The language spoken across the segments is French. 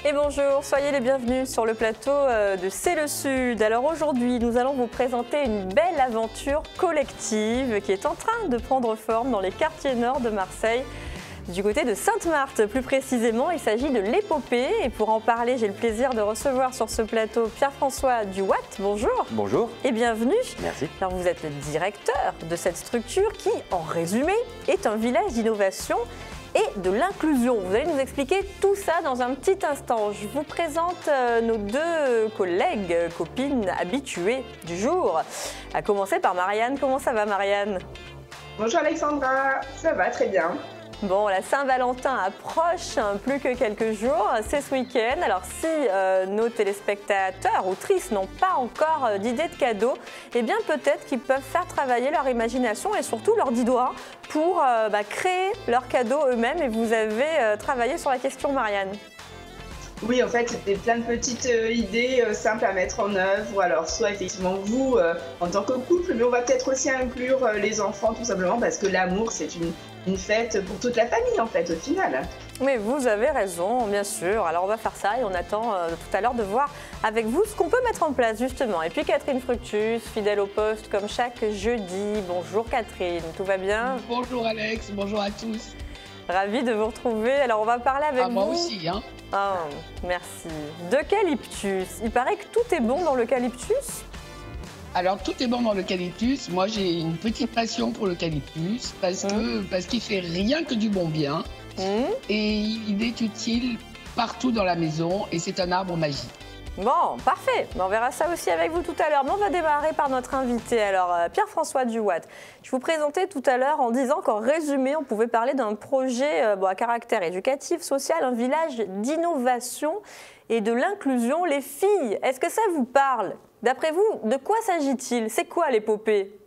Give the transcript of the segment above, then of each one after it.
Et bonjour, soyez les bienvenus sur le plateau de C'est le Sud. Alors aujourd'hui, nous allons vous présenter une belle aventure collective qui est en train de prendre forme dans les quartiers nord de Marseille. Du côté de Sainte-Marthe, plus précisément, il s'agit de l'épopée. Et pour en parler, j'ai le plaisir de recevoir sur ce plateau Pierre-François Duwatt. Bonjour. Bonjour. Et bienvenue. Merci. Alors vous êtes le directeur de cette structure qui, en résumé, est un village d'innovation et de l'inclusion. Vous allez nous expliquer tout ça dans un petit instant. Je vous présente nos deux collègues, copines habituées du jour. À commencer par Marianne. Comment ça va, Marianne? Bonjour Alexandra, ça va très bien. Bon, la Saint-Valentin approche, plus que quelques jours, c'est ce week-end. Alors si nos téléspectateurs ou tristes n'ont pas encore d'idées de cadeaux, eh bien peut-être qu'ils peuvent faire travailler leur imagination et surtout leurs 10 doigts pour créer leurs cadeaux eux-mêmes. Et vous avez travaillé sur la question, Marianne. Oui, en fait, c'était plein de petites idées simples à mettre en œuvre. Alors, soit effectivement vous, en tant que couple, mais on va peut-être aussi inclure les enfants, tout simplement, parce que l'amour, c'est une fête pour toute la famille, en fait, au final. Mais vous avez raison, bien sûr. Alors, on va faire ça et on attend tout à l'heure de voir avec vous ce qu'on peut mettre en place, justement. Et puis, Catherine Fructus, fidèle au poste, comme chaque jeudi. Bonjour, Catherine. Tout va bien? Bonjour, Alex. Bonjour à tous. Ravie de vous retrouver. Alors, on va parler avec vous. Moi aussi, hein. Ah, merci. D'eucalyptus. Il paraît que tout est bon dans l'eucalyptus? Alors, tout est bon dans l'eucalyptus. Moi, j'ai une petite passion pour l'eucalyptus parce qu'il fait rien que du bon bien. Et il est utile partout dans la maison et c'est un arbre magique. Bon, parfait. On verra ça aussi avec vous tout à l'heure. Mais on va démarrer par notre invité. Alors, Pierre-François Duwatt, je vous présentais tout à l'heure en disant qu'en résumé, on pouvait parler d'un projet à caractère éducatif, social, un village d'innovation et de l'inclusion. Les filles, est-ce que ça vous parle? D'après vous, de quoi s'agit-il? C'est quoi l'épopée?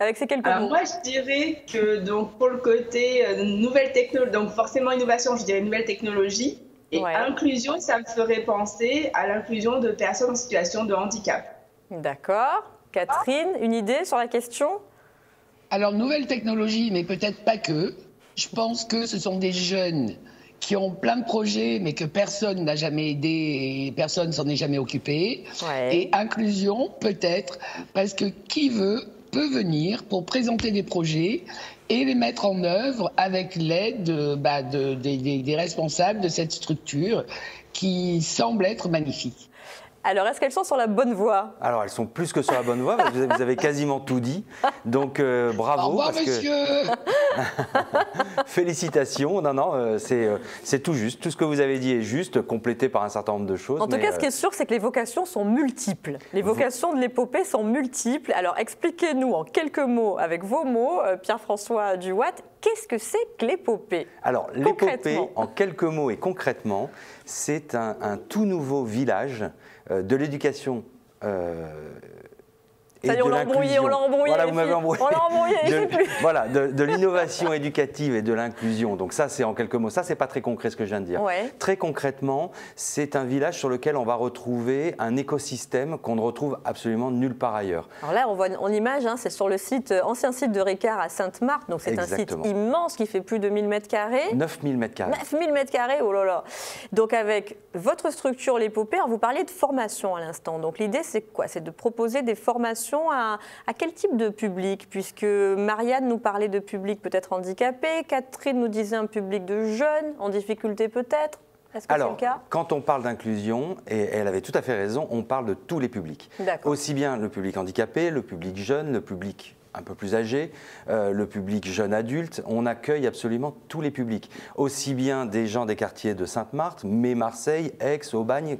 Avec ces quelques mots. Moi, je dirais que donc, pour le côté nouvelle technologie, donc forcément innovation, je dirais nouvelle technologie. Et inclusion, ça me ferait penser à l'inclusion de personnes en situation de handicap. D'accord. Catherine, une idée sur la question? Alors, nouvelle technologie, mais peut-être pas que. Je pense que ce sont des jeunes qui ont plein de projets, mais que personne n'a jamais aidé et personne s'en est jamais occupé. Et inclusion, peut-être, parce que qui veut peut venir pour présenter des projets et les mettre en œuvre avec l'aide des responsables de cette structure qui semble être magnifique. Alors, est-ce qu'elles sont sur la bonne voie? Alors, elles sont plus que sur la bonne voie, parce que vous avez quasiment tout dit. Donc, bravo. Au revoir, monsieur. Félicitations. Non, c'est tout juste. Tout ce que vous avez dit est juste, complété par un certain nombre de choses. En tout cas, ce qui est sûr, c'est que les vocations sont multiples. Les vocations de l'épopée sont multiples. Alors, expliquez-nous en quelques mots, avec vos mots, Pierre-François Duwatt, qu'est-ce que c'est que l'épopée? Alors, l'épopée, en quelques mots et concrètement, c'est un tout nouveau village de l'éducation et de l'inclusion. On l'a embrouillé. Voilà, vous m'avez embrouillé. On l'a embrouillé, Voilà, de l'innovation éducative et de l'inclusion. Donc ça, c'est en quelques mots. Ça, c'est pas très concret ce que je viens de dire. Très concrètement, c'est un village sur lequel on va retrouver un écosystème qu'on ne retrouve absolument nulle part ailleurs. Alors là, on voit en image, c'est sur le site, ancien site de Ricard à Sainte-Marthe. Donc c'est un site immense qui fait plus de 1000 m². 9000 m². 9000 m², oh là là. Donc avec votre structure, l'épopée, vous parliez de formation à l'instant. Donc l'idée, c'est quoi? C'est de proposer des formations à quel type de public? Puisque Marianne nous parlait de public peut-être handicapé, Catherine nous disait un public de jeunes, en difficulté peut-être. Est-ce que c'est le cas? Quand on parle d'inclusion, et elle avait tout à fait raison, on parle de tous les publics. Aussi bien le public handicapé, le public jeune, le public un peu plus âgé, le public jeune adulte, on accueille absolument tous les publics. Aussi bien des gens des quartiers de Sainte-Marthe, mais Marseille, Aix, Aubagne.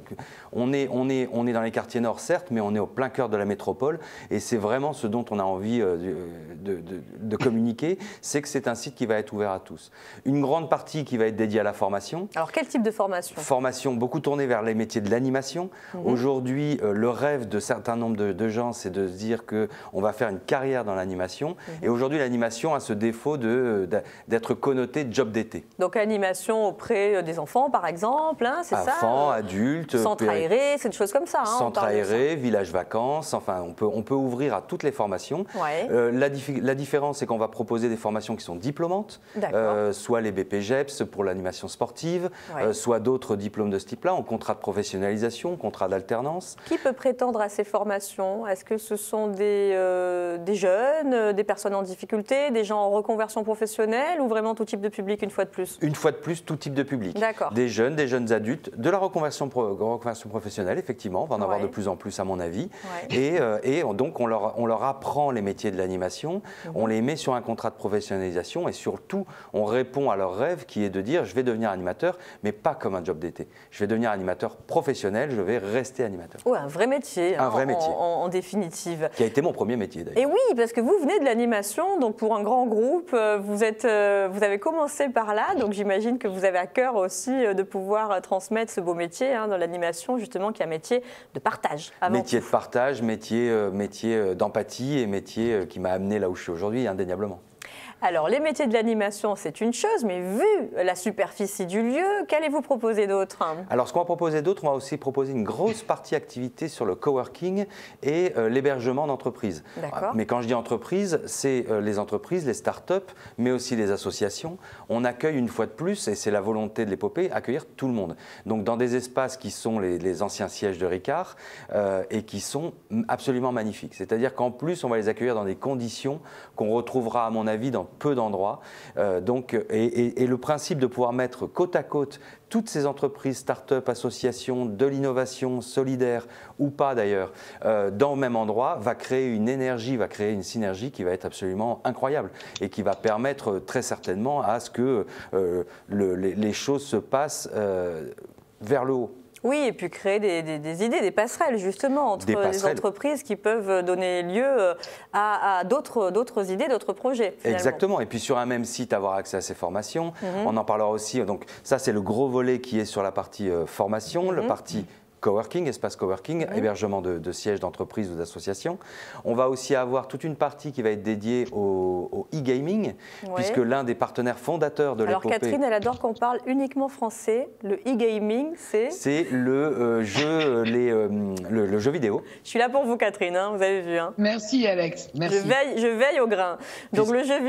On est dans les quartiers nord, certes, mais on est au plein cœur de la métropole. Et c'est vraiment ce dont on a envie de communiquer, c'est que c'est un site qui va être ouvert à tous. Une grande partie qui va être dédiée à la formation. Alors, quel type de formation? Formation beaucoup tournée vers les métiers de l'animation. Aujourd'hui, le rêve de certains nombres de gens, c'est de se dire qu'on va faire une carrière dans l'animation. animation. Et aujourd'hui, l'animation a ce défaut d'être connotée job d'été. Donc animation auprès des enfants, par exemple, hein, c'est ça? Enfants, adultes. Centre aéré, c'est des choses comme ça. Hein, centre aéré, village vacances, enfin, on peut ouvrir à toutes les formations. Ouais. La différence, c'est qu'on va proposer des formations qui sont diplômantes, soit les BPGEPS pour l'animation sportive, soit d'autres diplômes de ce type-là, en contrat de professionnalisation, contrat d'alternance. Qui peut prétendre à ces formations? Est-ce que ce sont des jeunes, des personnes en difficulté, des gens en reconversion professionnelle ou vraiment tout type de public une fois de plus? Une fois de plus, tout type de public. Des jeunes adultes, de la reconversion professionnelle, effectivement, on va en avoir de plus en plus à mon avis. Et donc on leur apprend les métiers de l'animation, on les met sur un contrat de professionnalisation et surtout on répond à leur rêve qui est de dire je vais devenir animateur, mais pas comme un job d'été. Je vais devenir animateur professionnel, je vais rester animateur. Oui, un vrai métier. Un vrai métier. En définitive. Qui a été mon premier métier d'ailleurs. Et oui, parce que vous venez de l'animation, donc pour un grand groupe, vous avez commencé par là, donc j'imagine que vous avez à cœur aussi de pouvoir transmettre ce beau métier dans l'animation, justement, qui est un métier de partage. Métier de partage, métier d'empathie et métier qui m'a amené là où je suis aujourd'hui, indéniablement. Alors, les métiers de l'animation, c'est une chose, mais vu la superficie du lieu, qu'allez-vous proposer d'autre? Alors, ce qu'on va proposer d'autre, on va aussi proposer une grosse partie activité sur le coworking et l'hébergement d'entreprises. Mais quand je dis entreprise, c'est les entreprises, les start-up, mais aussi les associations. On accueille une fois de plus, et c'est la volonté de l'épopée, accueillir tout le monde. Donc, dans des espaces qui sont les anciens sièges de Ricard et qui sont absolument magnifiques. C'est-à-dire qu'en plus, on va les accueillir dans des conditions qu'on retrouvera, à mon avis, dans peu d'endroits. Et le principe de pouvoir mettre côte à côte toutes ces entreprises, start-up, associations, de l'innovation solidaire ou pas d'ailleurs, dans le même endroit, va créer une énergie, va créer une synergie qui va être absolument incroyable et qui va permettre très certainement à ce que les choses se passent vers le haut. Oui, et puis créer des idées, des passerelles justement entre les entreprises qui peuvent donner lieu à d'autres idées, d'autres projets. Finalement. Exactement, et puis sur un même site avoir accès à ces formations. On en parlera aussi, donc ça c'est le gros volet qui est sur la partie formation, la partie coworking, espace coworking, hébergement de sièges d'entreprises ou d'associations. On va aussi avoir toute une partie qui va être dédiée au e-gaming, puisque l'un des partenaires fondateurs de l'épopée... Alors Catherine, elle adore qu'on parle uniquement français. Le e-gaming, c'est... C'est le jeu vidéo. Je suis là pour vous, Catherine, vous avez vu. Merci, Alex. Merci. Je veille au grain. Donc le jeu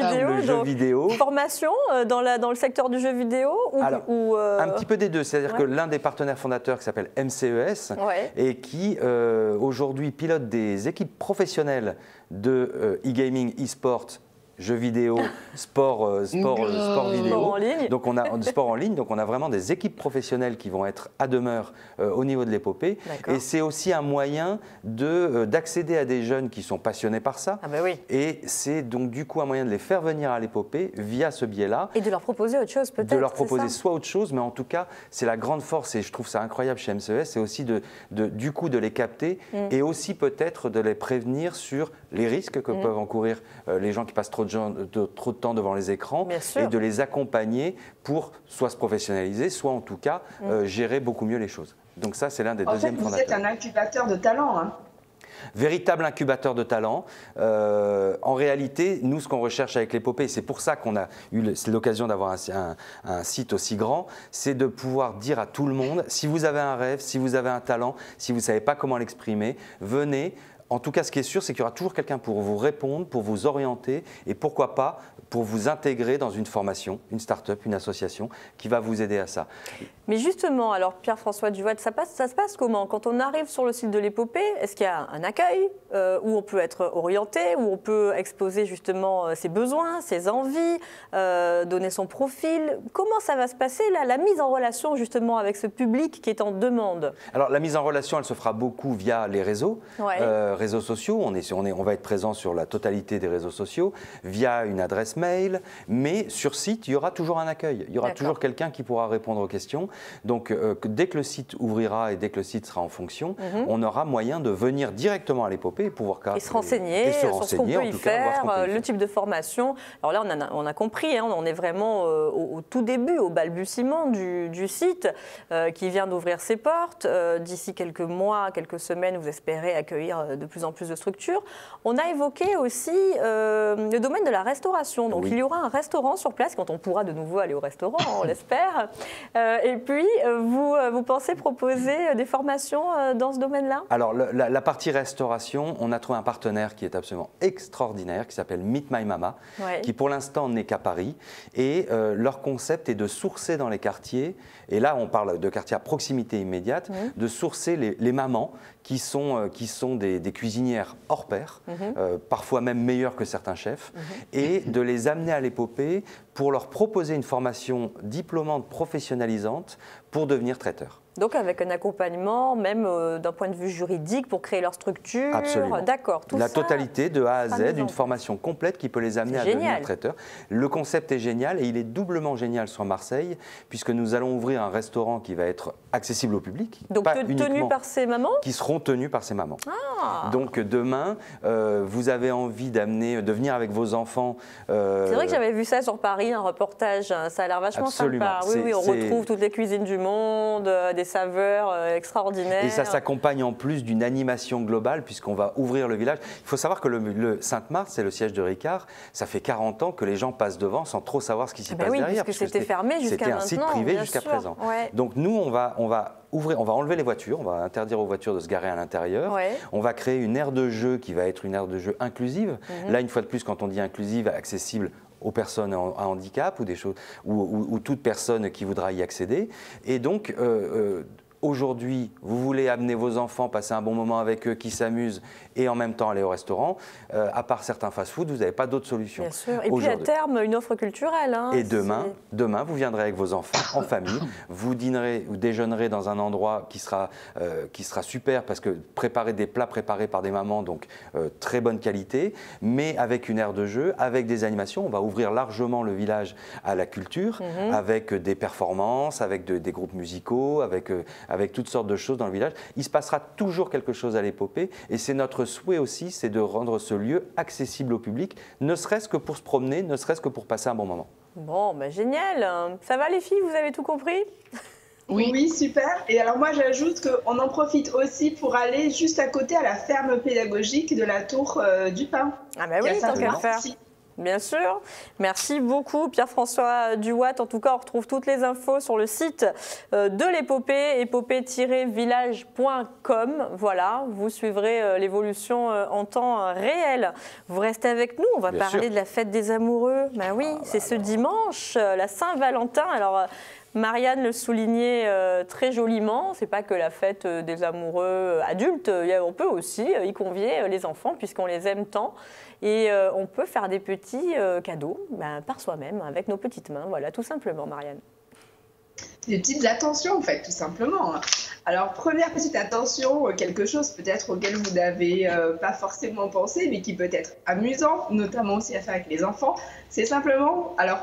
vidéo, formation dans le secteur du jeu vidéo un petit peu des deux. C'est-à-dire que l'un des partenaires fondateurs qui s'appelle MCES, et qui aujourd'hui pilote des équipes professionnelles de e-gaming, e-sport, jeux vidéo, sport vidéo, en ligne. Donc on a sport en ligne, donc on a vraiment des équipes professionnelles qui vont être à demeure au niveau de l'épopée. Et c'est aussi un moyen d'accéder à des jeunes qui sont passionnés par ça. Et c'est donc du coup un moyen de les faire venir à l'épopée via ce biais-là. Et de leur proposer autre chose peut-être. De leur proposer soit autre chose, mais en tout cas c'est la grande force et je trouve ça incroyable chez MCES, c'est aussi du coup de les capter et aussi peut-être de les prévenir sur les risques que peuvent encourir les gens qui passent trop de temps devant les écrans et de les accompagner pour soit se professionnaliser, soit en tout cas gérer beaucoup mieux les choses. Donc ça, c'est l'un des deuxièmes fondateurs. Vous êtes un incubateur de talent. Véritable incubateur de talent. En réalité, nous, ce qu'on recherche avec l'épopée, c'est pour ça qu'on a eu l'occasion d'avoir un site aussi grand, c'est de pouvoir dire à tout le monde, si vous avez un rêve, si vous avez un talent, si vous ne savez pas comment l'exprimer, venez. En tout cas, ce qui est sûr, c'est qu'il y aura toujours quelqu'un pour vous répondre, pour vous orienter et pourquoi pas pour vous intégrer dans une formation, une start-up, une association qui va vous aider à ça. Mais justement, alors Pierre-François Duvoit, ça se passe comment? Quand on arrive sur le site de l'épopée, est-ce qu'il y a un accueil où on peut être orienté, où on peut exposer justement ses besoins, ses envies, donner son profil? Comment ça va se passer la mise en relation justement avec ce public qui est en demande? Alors la mise en relation, elle se fera beaucoup via les réseaux, réseaux sociaux. On va être présent sur la totalité des réseaux sociaux, via une adresse mail, mais sur site, il y aura toujours un accueil. Il y aura toujours quelqu'un qui pourra répondre aux questions. Donc, dès que le site ouvrira et dès que le site sera en fonction, on aura moyen de venir directement à l'épopée et pouvoir et se renseigner sur ce qu'on peut y faire, le type de formation. Alors là, on a compris, on est vraiment au tout début, au balbutiement du site qui vient d'ouvrir ses portes. D'ici quelques mois, quelques semaines, vous espérez accueillir de plus en plus de structures. On a évoqué aussi le domaine de la restauration. Donc, il y aura un restaurant sur place quand on pourra de nouveau aller au restaurant, on l'espère. Et puis, vous pensez proposer des formations dans ce domaine-là? Alors, la partie restauration, on a trouvé un partenaire qui est absolument extraordinaire, qui s'appelle Meet My Mama, qui pour l'instant n'est qu'à Paris. Et leur concept est de sourcer dans les quartiers, et là on parle de quartiers à proximité immédiate, de sourcer les mamans qui sont des cuisinières hors pair, parfois même meilleures que certains chefs, et de les amener à l'épopée pour leur proposer une formation diplômante professionnalisante pour devenir traiteurs. Donc avec un accompagnement, même d'un point de vue juridique, pour créer leur structure. Absolument. D'accord. La totalité de A à Z, une formation complète qui peut les amener à devenir traiteurs. Le concept est génial et il est doublement génial sur Marseille, puisque nous allons ouvrir un restaurant qui va être accessible au public. Donc tenu par ces mamans? Qui seront tenus par ces mamans. Donc demain, vous avez envie de venir avec vos enfants. C'est vrai que j'avais vu ça sur Paris, un reportage. Ça a l'air vachement sympa. Oui, on retrouve toutes les cuisines du monde, des saveurs extraordinaires. Et ça s'accompagne en plus d'une animation globale puisqu'on va ouvrir le village. Il faut savoir que le Sainte-Marthe, c'est le siège de Ricard. Ça fait 40 ans que les gens passent devant sans trop savoir ce qui s'y passe derrière. Puisque c'était fermé jusqu'à maintenant. C'était un site privé jusqu'à présent. Donc nous, on va enlever les voitures, on va interdire aux voitures de se garer à l'intérieur. On va créer une aire de jeu qui va être une aire de jeu inclusive. Là, une fois de plus, quand on dit inclusive, accessible aux personnes à handicap ou des choses, ou toute personne qui voudra y accéder. Et donc, aujourd'hui, vous voulez amener vos enfants, passer un bon moment avec eux, qui s'amusent et en même temps aller au restaurant, à part certains fast-food, vous n'avez pas d'autres solutions. Bien sûr. Et puis à terme, une offre culturelle. Et demain, vous viendrez avec vos enfants en famille, vous dînerez ou déjeunerez dans un endroit qui sera super parce que préparer des plats préparés par des mamans, donc très bonne qualité, mais avec une aire de jeu, avec des animations. On va ouvrir largement le village à la culture, avec des performances, avec des groupes musicaux, avec toutes sortes de choses dans le village. Il se passera toujours quelque chose à l'épopée et c'est notre souhait aussi, c'est de rendre ce lieu accessible au public, ne serait-ce que pour se promener, ne serait-ce que pour passer un bon moment. Bon, génial. Ça va les filles, vous avez tout compris? Oui, super. Et alors moi, j'ajoute qu'on en profite aussi pour aller juste à côté à la ferme pédagogique de la Tour du Pin. Ah oui, tant qu'à faire. Bien sûr. Merci beaucoup Pierre-François Duwatt. En tout cas, on retrouve toutes les infos sur le site de l'épopée, épopée-village.com. Voilà, vous suivrez l'évolution en temps réel. Vous restez avec nous, on va parler de la fête des amoureux. C'est ce dimanche, la Saint-Valentin. Alors, Marianne le soulignait très joliment, c'est pas que la fête des amoureux adultes, on peut aussi y convier les enfants puisqu'on les aime tant. Et on peut faire des petits cadeaux par soi-même, avec nos petites mains, voilà, tout simplement, Marianne. Des petites attentions, en fait, tout simplement. Alors, première petite attention, quelque chose peut-être auquel vous n'avez pas forcément pensé, mais qui peut être amusant, notamment aussi à faire avec les enfants, c'est simplement, alors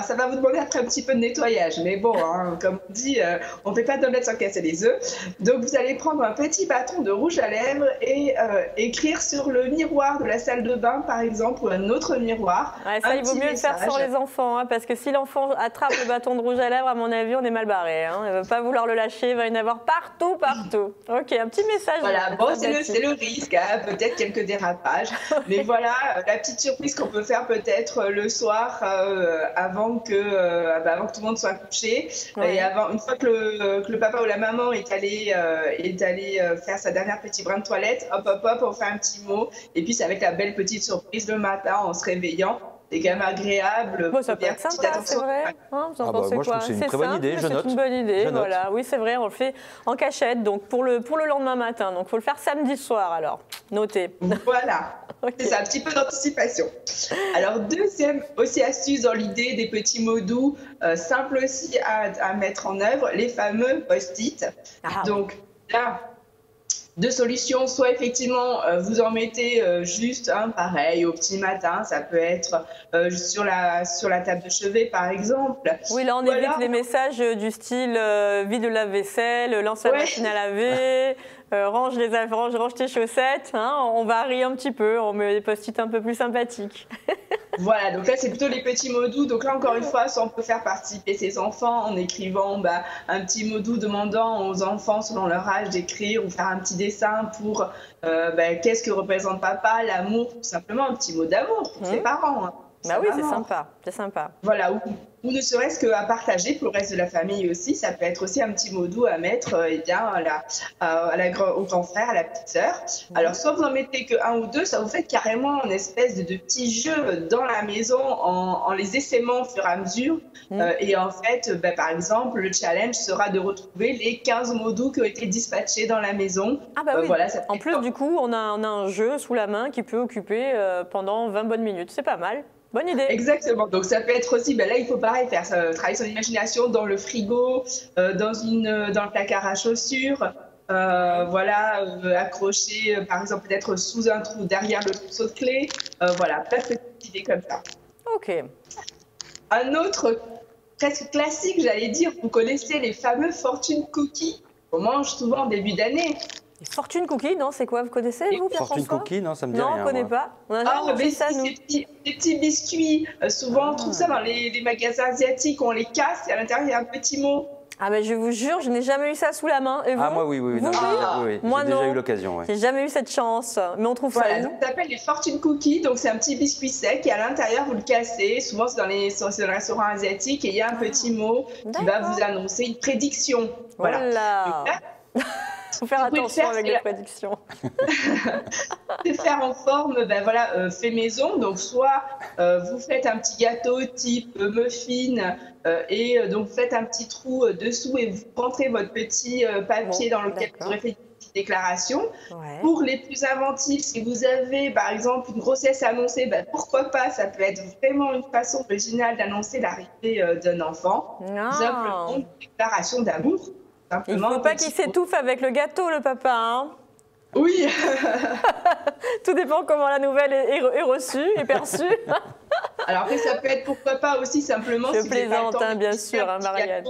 ça va vous demander après un petit peu de nettoyage, mais bon, comme on dit, on ne fait pas d'omelette sans casser les œufs. Donc, vous allez prendre un petit bâton de rouge à lèvres et écrire sur le miroir de la salle de bain, par exemple, ou un autre miroir. Ça, il vaut mieux le faire sans les enfants, parce que si l'enfant attrape le bâton de rouge à lèvres, à mon avis, on est mal barré. Il ne va pas vouloir le lâcher, il va y en avoir partout. Ok, un petit message. Voilà, bon, c'est le risque, peut-être quelques dérapages. Mais voilà, la petite surprise qu'on peut faire peut-être le soir avant que tout le monde soit couché. Et une fois que le papa ou la maman est allé faire sa dernière petite brin de toilette, hop, on fait un petit mot. Et puis c'est avec la belle petite surprise le matin en se réveillant. C'est quand même agréable. Ça peut être sympa, c'est vrai. Vous en pensez moi, je trouve que c'est une très bonne idée. Je note. C'est une bonne idée, voilà. Oui, c'est vrai, on le fait en cachette, donc pour le lendemain matin. Donc, il faut le faire samedi soir, alors. Notez. Voilà. C'est ça, un petit peu d'anticipation. Alors, deuxième aussi astuce dans l'idée des petits mots doux, simple aussi à mettre en œuvre, les fameux post-it. Donc, là, deux solutions, soit effectivement vous en mettez juste pareil au petit matin, ça peut être sur la table de chevet par exemple. Oui, là on évite les messages du style vide le lave-vaisselle, lance la machine à laver, range tes chaussettes, on varie un petit peu, on met des post-it un peu plus sympathiques. Voilà, donc là c'est plutôt les petits mots doux. Donc là encore une fois, soit on peut faire participer ses enfants en écrivant un petit mot doux demandant aux enfants selon leur âge d'écrire ou faire un petit dessin pour qu'est-ce que représente papa, l'amour, tout simplement un petit mot d'amour pour ses parents. Hein. Bah oui, c'est sympa, c'est sympa. Voilà, ou ne serait-ce qu'à partager pour le reste de la famille aussi, ça peut être aussi un petit mot doux à mettre au grand frère, à la petite sœur. Alors, soit vous en mettez qu'un ou deux, ça vous fait carrément une espèce de petits jeux dans la maison en les essaimant au fur et à mesure. Et en fait, par exemple, le challenge sera de retrouver les 15 mots doux qui ont été dispatchés dans la maison. Ah bah oui, voilà, en plus du coup, on a un jeu sous la main qui peut occuper pendant 20 bonnes minutes, c'est pas mal. Bonne idée. Exactement. Donc ça peut être aussi, là il faut pareil faire travailler son imagination dans le frigo, dans le placard à chaussures, accroché par exemple peut-être sous un trou derrière le trousseau de clés, plein de petites idées comme ça. Ok. Un autre presque classique, j'allais dire, vous connaissez les fameux fortune cookies qu'on mange souvent en début d'année. Les fortune cookies, non, c'est quoi? Vous connaissez, vous, Pierre-François? Fortune cookies, non, ça me dit rien. Non, on ne connaît pas. On a jamais fait ça, nous. Des petits biscuits. Souvent, on trouve ça dans les magasins asiatiques. On les casse et à l'intérieur, il y a un petit mot. Ah, mais je vous jure, je n'ai jamais eu ça sous la main. Et vous? Ah, moi, oui. Oui. Moi, j'ai déjà eu l'occasion. J'ai jamais eu cette chance. Mais on trouve ça. Ça s'appelle les fortune cookies. Donc, c'est un petit biscuit sec et à l'intérieur, vous le cassez. Souvent, c'est dans les restaurants asiatiques et il y a un petit mot qui va vous annoncer une prédiction. Voilà. Il faut faire attention avec les prédictions. C'est faire en forme fait maison. Donc, soit vous faites un petit gâteau type muffin et donc vous faites un petit trou dessous et vous rentrez votre petit papier dans lequel vous aurez fait une petite déclaration. Ouais. Pour les plus inventifs, si vous avez par exemple une grossesse annoncée, pourquoi pas, ça peut être vraiment une façon originale d'annoncer l'arrivée d'un enfant. Tout simplement une déclaration d'amour. Il ne faut pas qu'il s'étouffe avec le gâteau, le papa. Hein. Oui. Tout dépend comment la nouvelle est reçue et perçue. Alors après, ça peut être pourquoi pas aussi simplement... Je plaisante, bien sûr, Marianne.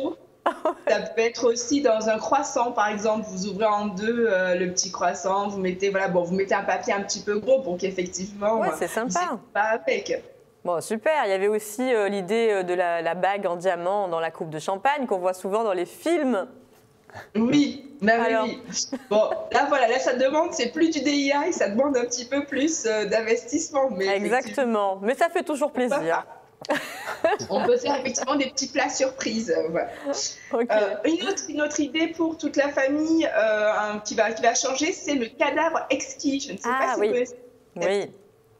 Ça peut être aussi dans un croissant, par exemple. Vous ouvrez en deux le petit croissant, vous mettez, vous mettez un papier un petit peu gros pour qu'effectivement... Ouais, c'est sympa. Pas avec. Bon, super. Il y avait aussi l'idée de la bague en diamant dans la coupe de champagne qu'on voit souvent dans les films. Oui, oui. Bon, là, ça demande, c'est plus du DIY, ça demande un petit peu plus d'investissement. Exactement, mais ça fait toujours plaisir. On peut faire effectivement des petits plats surprises. Voilà. Okay. Une autre idée pour toute la famille qui va changer, c'est le cadavre exquis. Je ne sais pas si vous connaissez. Oui.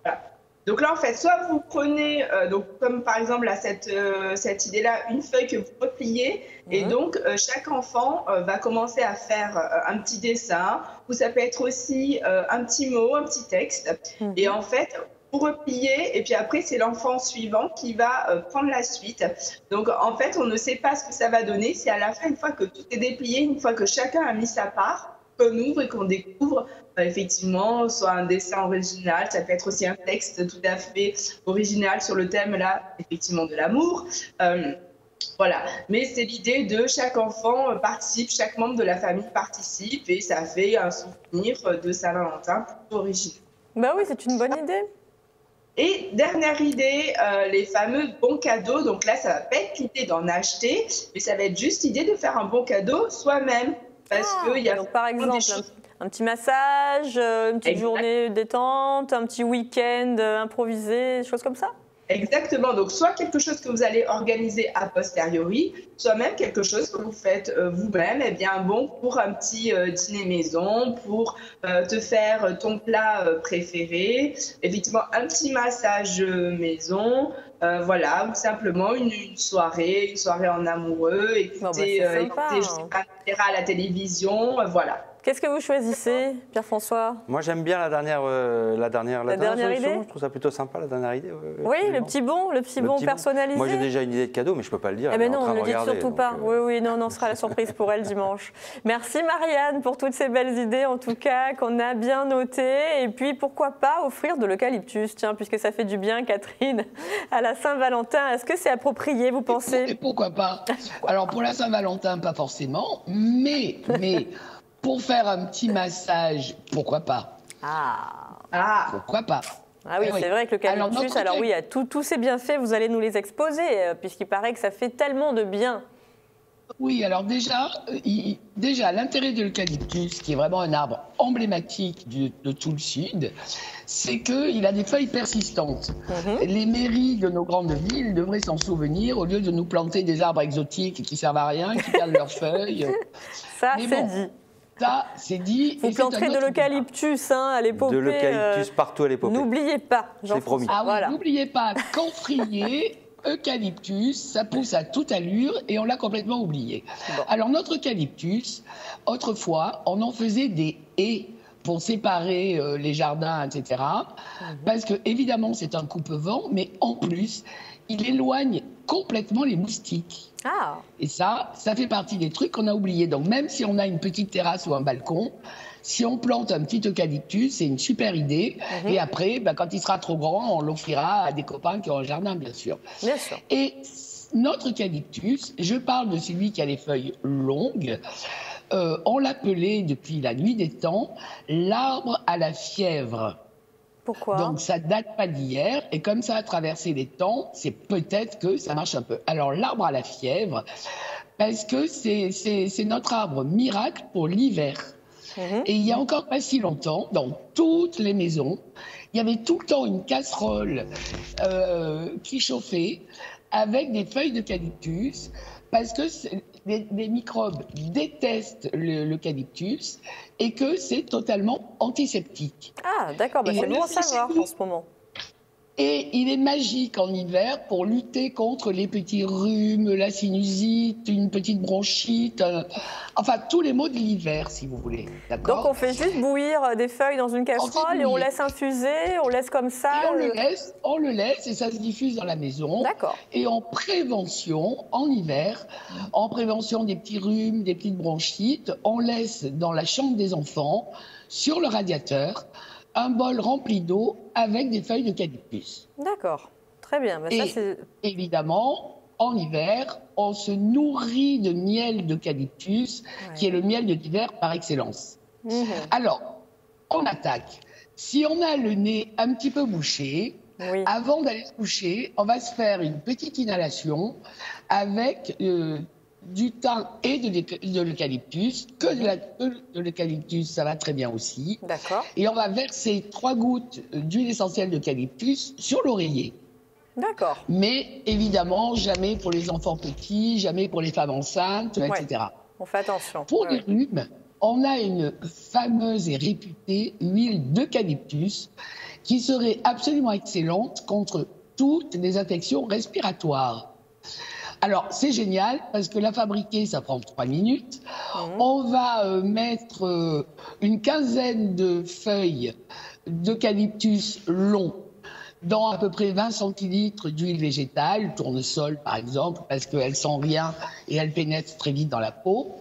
Voilà. Donc là, en fait, soit vous prenez, comme par exemple là, cette idée-là, une feuille que vous repliez, et donc chaque enfant va commencer à faire un petit dessin, ou ça peut être aussi un petit mot, un petit texte. Et en fait, vous repliez, et puis après, c'est l'enfant suivant qui va prendre la suite. Donc en fait, on ne sait pas ce que ça va donner. C'est à la fin, une fois que tout est déplié, une fois que chacun a mis sa part, qu'on ouvre et qu'on découvre effectivement soit un dessin original, ça peut être aussi un texte tout à fait original sur le thème là effectivement de l'amour. Voilà, mais c'est l'idée de chaque enfant participe, chaque membre de la famille participe et ça fait un souvenir de Saint-Valentin plutôt original. Bah oui, c'est une bonne idée. Et dernière idée, les fameux bons cadeaux. Donc là, ça va pas être l'idée d'en acheter, mais ça va être juste l'idée de faire un bon cadeau soi-même. Parce que y a donc par exemple un petit massage, une petite journée détente, un petit week-end improvisé, des choses comme ça. Exactement, donc soit quelque chose que vous allez organiser a posteriori, soit même quelque chose que vous faites vous-même, pour un petit dîner maison, pour te faire ton plat préféré, effectivement un petit massage maison, ou simplement une soirée en amoureux, écouter à la télévision, voilà. Qu'est-ce que vous choisissez, Pierre-François? Moi, j'aime bien la dernière idée. Je trouve ça plutôt sympa, la dernière idée. Oui, le petit bon personnalisé. Moi, j'ai déjà une idée de cadeau, mais je ne peux pas le dire. Non, on ne le dit surtout pas. Oui, non, ce sera la surprise pour elle dimanche. Merci, Marianne, pour toutes ces belles idées, en tout cas, qu'on a bien notées. Et puis, pourquoi pas offrir de l'eucalyptus, tiens, puisque ça fait du bien, Catherine, à la Saint-Valentin. Est-ce que c'est approprié, vous pensez? Et pourquoi pas? Alors, pour la Saint-Valentin, pas forcément, mais pour faire un petit massage, pourquoi pas? Ah. Pourquoi pas? Ah oui, c'est vrai que l'eucalyptus, alors oui, tous ces bienfaits, vous allez nous les exposer, puisqu'il paraît que ça fait tellement de bien. Oui, alors déjà l'intérêt de l'eucalyptus, qui est vraiment un arbre emblématique de tout le Sud, c'est qu'il a des feuilles persistantes. Les mairies de nos grandes villes devraient s'en souvenir au lieu de nous planter des arbres exotiques qui servent à rien, qui perdent leurs feuilles. Ça, c'est dit. Ça, c'est dit. Vous planterez de l'eucalyptus à l'épopée. De l'eucalyptus partout à l'épopée. N'oubliez pas, c'est promis. Ah oui, voilà. N'oubliez pas, camphrier, eucalyptus, ça pousse à toute allure et on l'a complètement oublié. Bon. Alors notre eucalyptus, autrefois, on en faisait des haies pour séparer les jardins, etc. Parce que évidemment c'est un coupe-vent, mais en plus, il éloigne complètement les moustiques. Ah. Et ça fait partie des trucs qu'on a oubliés. Donc même si on a une petite terrasse ou un balcon, si on plante un petit eucalyptus, c'est une super idée. Et après, quand il sera trop grand, on l'offrira à des copains qui ont un jardin, bien sûr. Bien sûr. Et notre eucalyptus, je parle de celui qui a les feuilles longues, on l'appelait depuis la nuit des temps l'arbre à la fièvre. Pourquoi ? Donc ça date pas d'hier, et comme ça a traversé les temps, c'est peut-être que ça marche un peu. Alors l'arbre à la fièvre, parce que c'est notre arbre miracle pour l'hiver. Et il y a encore pas si longtemps, dans toutes les maisons, il y avait tout le temps une casserole qui chauffait avec des feuilles d'eucalyptus, parce que les microbes détestent l'eucalyptus et que c'est totalement antiseptique. Ah, d'accord, c'est bon à savoir en ce moment. Et il est magique en hiver pour lutter contre les petits rhumes, la sinusite, une petite bronchite, enfin tous les maux de l'hiver, si vous voulez. Donc on fait juste bouillir des feuilles dans une casserole et on laisse infuser, on laisse comme ça. Et on le laisse et ça se diffuse dans la maison. D'accord. Et en prévention, en hiver, en prévention des petits rhumes, des petites bronchites, on laisse dans la chambre des enfants, sur le radiateur, un bol rempli d'eau avec des feuilles d'eucalyptus. D'accord, très bien. Et ça, évidemment, en hiver, on se nourrit de miel d'eucalyptus, qui est le miel de l'hiver par excellence. Alors, on attaque. Si on a le nez un petit peu bouché, avant d'aller se coucher, on va se faire une petite inhalation avec du thym et de l'eucalyptus, que de l'eucalyptus, ça va très bien aussi. D'accord. Et on va verser 3 gouttes d'huile essentielle d'eucalyptus sur l'oreiller. D'accord. Mais évidemment, jamais pour les enfants petits, jamais pour les femmes enceintes, etc. On fait attention. Pour les rhumes, on a une fameuse et réputée huile d'eucalyptus qui serait absolument excellente contre toutes les infections respiratoires. Alors, c'est génial parce que la fabriquer, ça prend 3 minutes. On va mettre une quinzaine de feuilles d'eucalyptus long dans à peu près 20 centilitres d'huile végétale, tournesol par exemple, parce qu'elle sent rien et elle pénètre très vite dans la peau.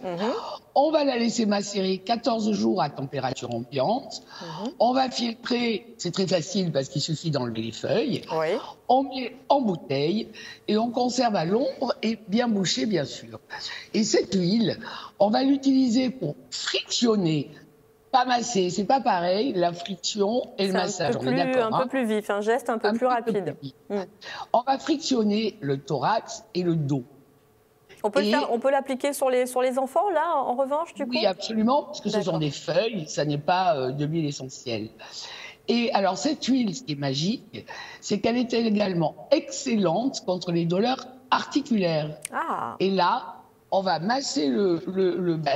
On va la laisser macérer 14 jours à température ambiante. On va filtrer, c'est très facile parce qu'il suffit d'enlever les feuilles. On met en bouteille et on conserve à l'ombre et bien bouché, bien sûr. Et cette huile, on va l'utiliser pour frictionner, pas masser. C'est pas pareil, la friction et le massage. On est d'accord. Un peu plus vif, un geste un peu plus rapide. On va frictionner le thorax et le dos. On peut l'appliquer sur les enfants, là, en revanche, du coup ? Oui, absolument, parce que ce sont des feuilles, ça n'est pas de l'huile essentielle. Et alors, cette huile, ce qui est magique, c'est qu'elle est également excellente contre les douleurs articulaires. Ah. Et là, on va masser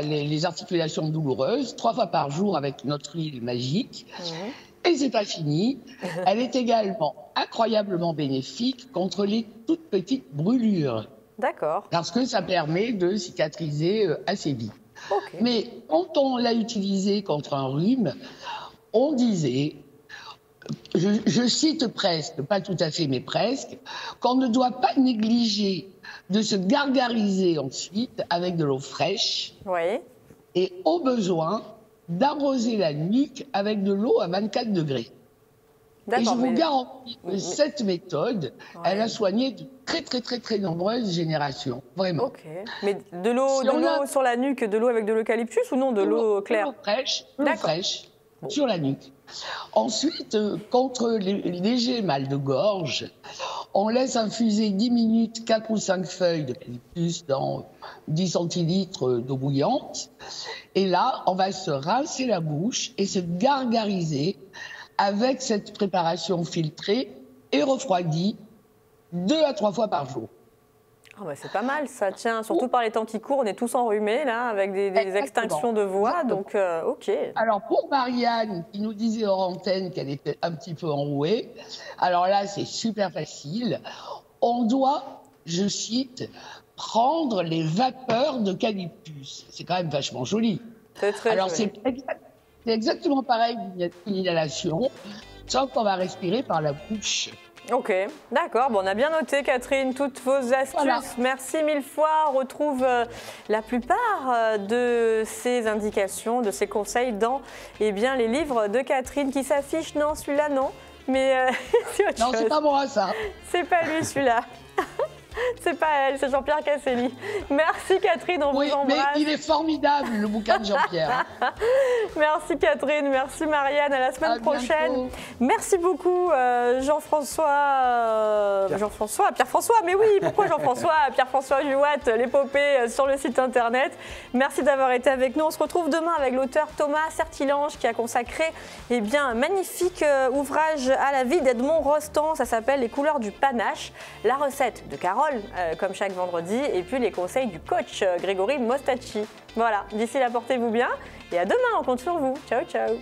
les articulations douloureuses 3 fois par jour avec notre huile magique. Et c'est pas fini. Elle est également incroyablement bénéfique contre les toutes petites brûlures. D'accord. Parce que ça permet de cicatriser assez vite. Mais quand on l'a utilisé contre un rhume, on disait, je cite presque, pas tout à fait, mais presque, qu'on ne doit pas négliger de se gargariser ensuite avec de l'eau fraîche. Et au besoin, d'arroser la nuque avec de l'eau à 24 degrés. Et je vous garantis que cette méthode, elle a soigné de très nombreuses générations, vraiment. Mais de l'eau sur la nuque, de l'eau avec de l'eucalyptus ou non, de l'eau claire ? De l'eau fraîche. sur la nuque. Ensuite, contre les légers mal de gorge, on laisse infuser 10 minutes 4 ou 5 feuilles d'eucalyptus dans 10 centilitres d'eau bouillante. Et là, on va se rincer la bouche et se gargariser avec cette préparation filtrée et refroidie 2 à 3 fois par jour. Oh bah c'est pas mal, ça tient, surtout par les temps qui courent, on est tous enrhumés là, avec des extinctions de voix, donc ok. Alors pour Marianne, qui nous disait hors antenne qu'elle était un petit peu enrouée, alors là c'est super facile. On doit, je cite, prendre les vapeurs d'eucalyptus. C'est quand même vachement joli. C'est très alors joli. C'est exactement pareil qu'une inhalation, sauf qu'on va respirer par la bouche. Ok, d'accord. Bon, on a bien noté, Catherine, toutes vos astuces. Voilà. Merci mille fois. On retrouve la plupart de ces indications, de ces conseils dans les livres de Catherine qui s'affichent. Non, celui-là, non. Mais c'est autre chose. Non, c'est pas moi, ça. C'est pas lui, celui-là. C'est pas elle, c'est Jean-Pierre Casselli. Merci Catherine, on vous embrasse. Mais il est formidable, le bouquin de Jean-Pierre. Merci Catherine, merci Marianne, à la semaine prochaine. Bientôt. Merci beaucoup Jean-François, Pierre-François, mais oui, pourquoi Jean-François Pierre-François Juat, l'épopée sur le site internet. Merci d'avoir été avec nous. On se retrouve demain avec l'auteur Thomas Certilange qui a consacré un magnifique ouvrage à la vie d'Edmond Rostand. Ça s'appelle Les couleurs du panache, la recette de Carole, comme chaque vendredi, et puis les conseils du coach Grégory Mostacci. Voilà, d'ici là, portez-vous bien et à demain, on compte sur vous. Ciao, ciao.